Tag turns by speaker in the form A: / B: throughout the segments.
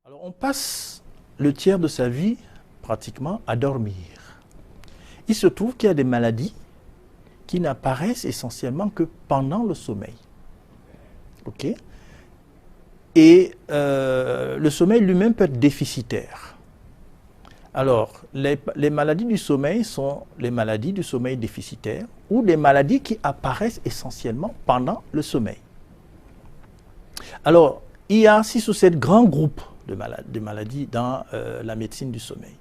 A: Alors on passe le tiers de sa vie pratiquement à dormir. Il se trouve qu'il y a des maladies qui n'apparaissent essentiellement que pendant le sommeil. Ok? Et le sommeil lui-même peut être déficitaire. Alors, les maladies du sommeil sont les maladies du sommeil déficitaire ou des maladies qui apparaissent essentiellement pendant le sommeil. Alors, il y a 6 ou 7 grands groupes de maladies dans la médecine du sommeil.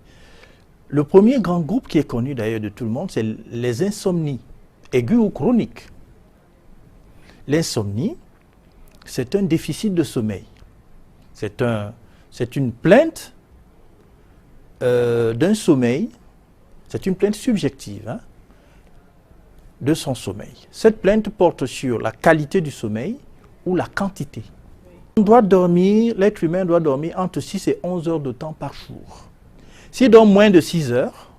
A: Le premier grand groupe qui est connu d'ailleurs de tout le monde, c'est les insomnies, aiguës ou chroniques. L'insomnie, c'est un déficit de sommeil. C'est une plainte d'un sommeil, c'est une plainte subjective de son sommeil. Cette plainte porte sur la qualité du sommeil ou la quantité. On doit dormir, l'être humain doit dormir entre 6 et 11 heures de temps par jour. S'il dort moins de 6 heures,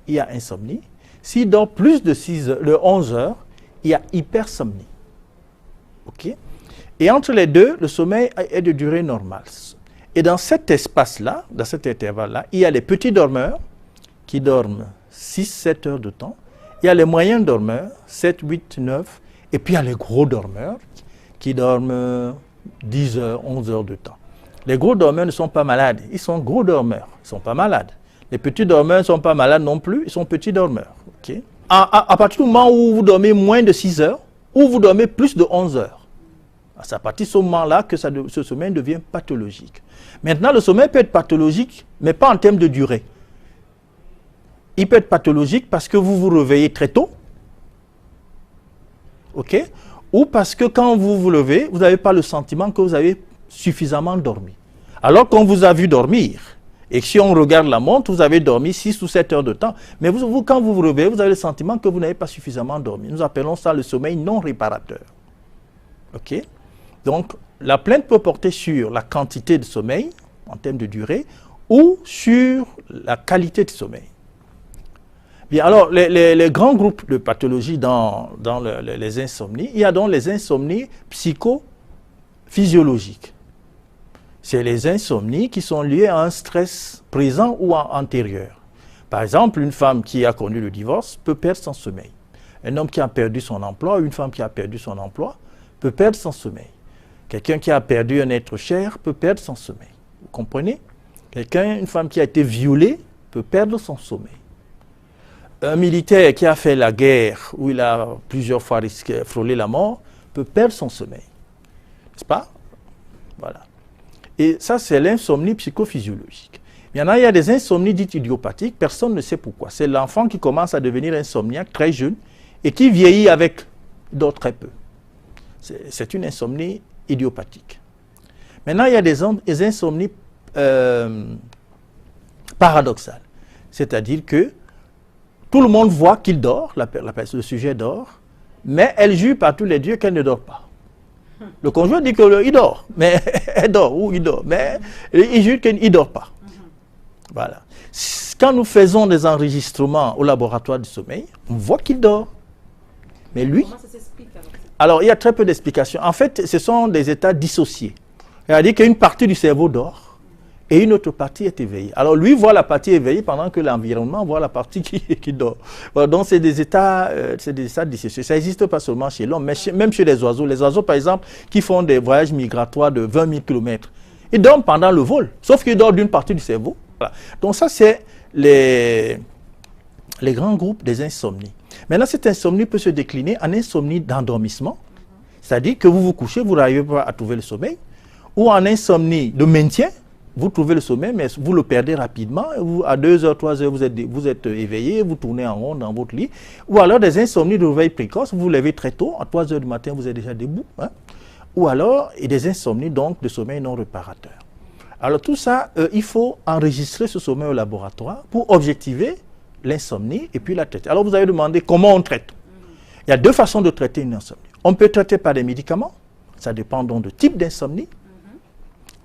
A: il y a insomnie. S'il dort plus de 11 heures, il y a hypersomnie. Ok? Et entre les deux, le sommeil est de durée normale. Et dans cet espace-là, dans cet intervalle-là, il y a les petits dormeurs qui dorment 6-7 heures de temps. Il y a les moyens dormeurs, 7, 8, 9. Et puis il y a les gros dormeurs qui dorment 10 heures, 11 heures de temps. Les gros dormeurs ne sont pas malades, ils sont gros dormeurs, ils ne sont pas malades. Les petits dormeurs ne sont pas malades non plus, ils sont petits dormeurs. Okay? À partir du moment où vous dormez moins de 6 heures, ou vous dormez plus de 11 heures, c'est à partir de ce moment-là que ce sommeil devient pathologique. Maintenant, le sommeil peut être pathologique, mais pas en termes de durée. Il peut être pathologique parce que vous vous réveillez très tôt, ok? Ou parce que quand vous vous levez, vous n'avez pas le sentiment que vous avez suffisamment dormi. Alors qu'on vous a vu dormir, et si on regarde la montre, vous avez dormi 6 ou 7 heures de temps, mais vous, quand vous vous réveillez, vous avez le sentiment que vous n'avez pas suffisamment dormi. Nous appelons ça le sommeil non réparateur. Ok? Donc, la plainte peut porter sur la quantité de sommeil, en termes de durée, ou sur la qualité de sommeil. Bien, alors, les grands groupes de pathologies dans les insomnies, il y a donc les insomnies psychophysiologiques. C'est les insomnies qui sont liées à un stress présent ou antérieur. Par exemple, une femme qui a connu le divorce peut perdre son sommeil. Un homme qui a perdu son emploi, une femme qui a perdu son emploi, peut perdre son sommeil. Quelqu'un qui a perdu un être cher peut perdre son sommeil. Vous comprenez? Une femme qui a été violée peut perdre son sommeil. Un militaire qui a fait la guerre, où il a plusieurs fois frôlé la mort, peut perdre son sommeil. N'est-ce pas? Voilà. Et ça, c'est l'insomnie psychophysiologique. Maintenant, il y a des insomnies dites idiopathiques, personne ne sait pourquoi. C'est l'enfant qui commence à devenir insomniaque très jeune et qui vieillit avec d'autres très peu. C'est une insomnie idiopathique. Maintenant, il y a des insomnies paradoxales. C'est-à-dire que tout le monde voit qu'il dort, le sujet dort, mais elle jure par tous les dieux qu'elle ne dort pas. Le conjoint dit qu'il dort, mais elle dort, ou il dort, mais il jure qu'il ne dort pas. Voilà. Quand nous faisons des enregistrements au laboratoire du sommeil, on voit qu'il dort. Mais lui...
B: Comment ça s'explique
A: alors, il y a très peu d'explications. En fait, ce sont des états dissociés. C'est-à-dire qu'une partie du cerveau dort et une autre partie est éveillée. Alors, lui voit la partie éveillée pendant que l'environnement voit la partie qui dort. Voilà, donc, c'est des états dissociés. Ça n'existe pas seulement chez l'homme, mais même chez les oiseaux. Les oiseaux, par exemple, qui font des voyages migratoires de 20 000 km, ils dorment pendant le vol, sauf qu'ils dorment d'une partie du cerveau. Voilà. Donc, ça, c'est les grands groupes des insomnies. Maintenant, cette insomnie peut se décliner en insomnie d'endormissement, c'est-à-dire que vous vous couchez, vous n'arrivez pas à trouver le sommeil, ou en insomnie de maintien, vous trouvez le sommeil, mais vous le perdez rapidement, à 2 heures, 3 heures, vous êtes éveillé, vous tournez en rond dans votre lit, ou alors des insomnies de réveil précoce, vous vous levez très tôt, à 3 heures du matin, vous êtes déjà debout, ou alors des insomnies donc de sommeil non réparateur. Alors tout ça, il faut enregistrer ce sommeil au laboratoire pour objectiver l'insomnie et puis la traiter. Alors vous avez demandé comment on traite. Il y a 2 façons de traiter une insomnie. On peut traiter par des médicaments, ça dépend donc du type d'insomnie.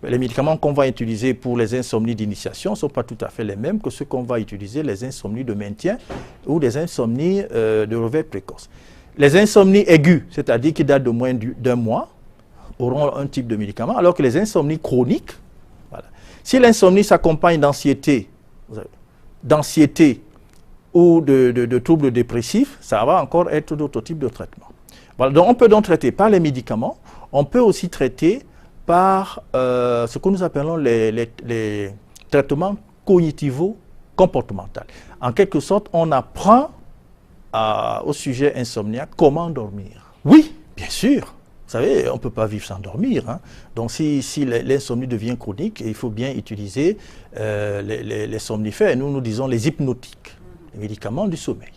A: Les médicaments qu'on va utiliser pour les insomnies d'initiation ne sont pas tout à fait les mêmes que ceux qu'on va utiliser, les insomnies de maintien ou les insomnies de réveil précoce. Les insomnies aiguës, c'est-à-dire qui datent de moins d'1 mois, auront un type de médicament, alors que les insomnies chroniques, voilà, Si l'insomnie s'accompagne d'anxiété ou de troubles dépressifs, ça va encore être d'autres types de traitements. Voilà, donc on peut donc traiter par les médicaments, on peut aussi traiter par ce que nous appelons les traitements cognitivo-comportementaux. En quelque sorte, on apprend au sujet insomniaque comment dormir. Oui, bien sûr. Vous savez, on ne peut pas vivre sans dormir. Hein. Donc, si l'insomnie devient chronique, il faut bien utiliser les somnifères. Nous disons les hypnotiques, les médicaments du sommeil.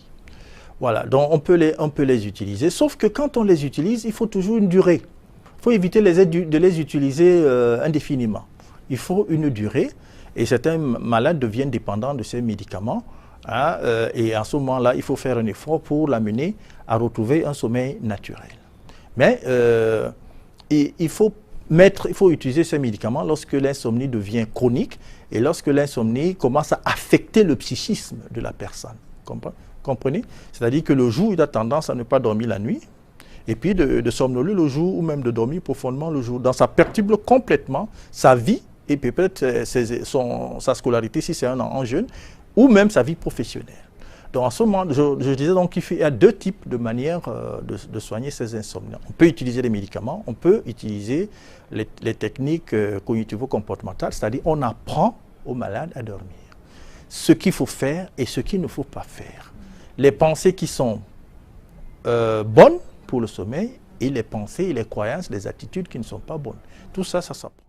A: Voilà, donc on peut les utiliser. Sauf que quand on les utilise, il faut toujours une durée. Il faut éviter de les utiliser indéfiniment. Il faut une durée. Et certains malades deviennent dépendants de ces médicaments. Hein, et en ce moment-là, il faut faire un effort pour l'amener à retrouver un sommeil naturel. Mais il faut utiliser ces médicaments lorsque l'insomnie devient chronique et lorsque l'insomnie commence à affecter le psychisme de la personne. Comprenez? C'est-à-dire que le jour, il a tendance à ne pas dormir la nuit, et puis de somnoler le jour ou même de dormir profondément le jour. Donc ça perturbe complètement sa vie et peut-être sa scolarité si c'est un enfant jeune, ou même sa vie professionnelle. Donc en ce moment, je disais donc qu'il y a deux types de manières de soigner ces insomnies. On peut utiliser les médicaments, on peut utiliser les techniques cognitivo-comportementales, c'est-à-dire on apprend aux malades à dormir. Ce qu'il faut faire et ce qu'il ne faut pas faire. Les pensées qui sont bonnes pour le sommeil et les pensées et les croyances, les attitudes qui ne sont pas bonnes. Tout ça, ça s'apprend.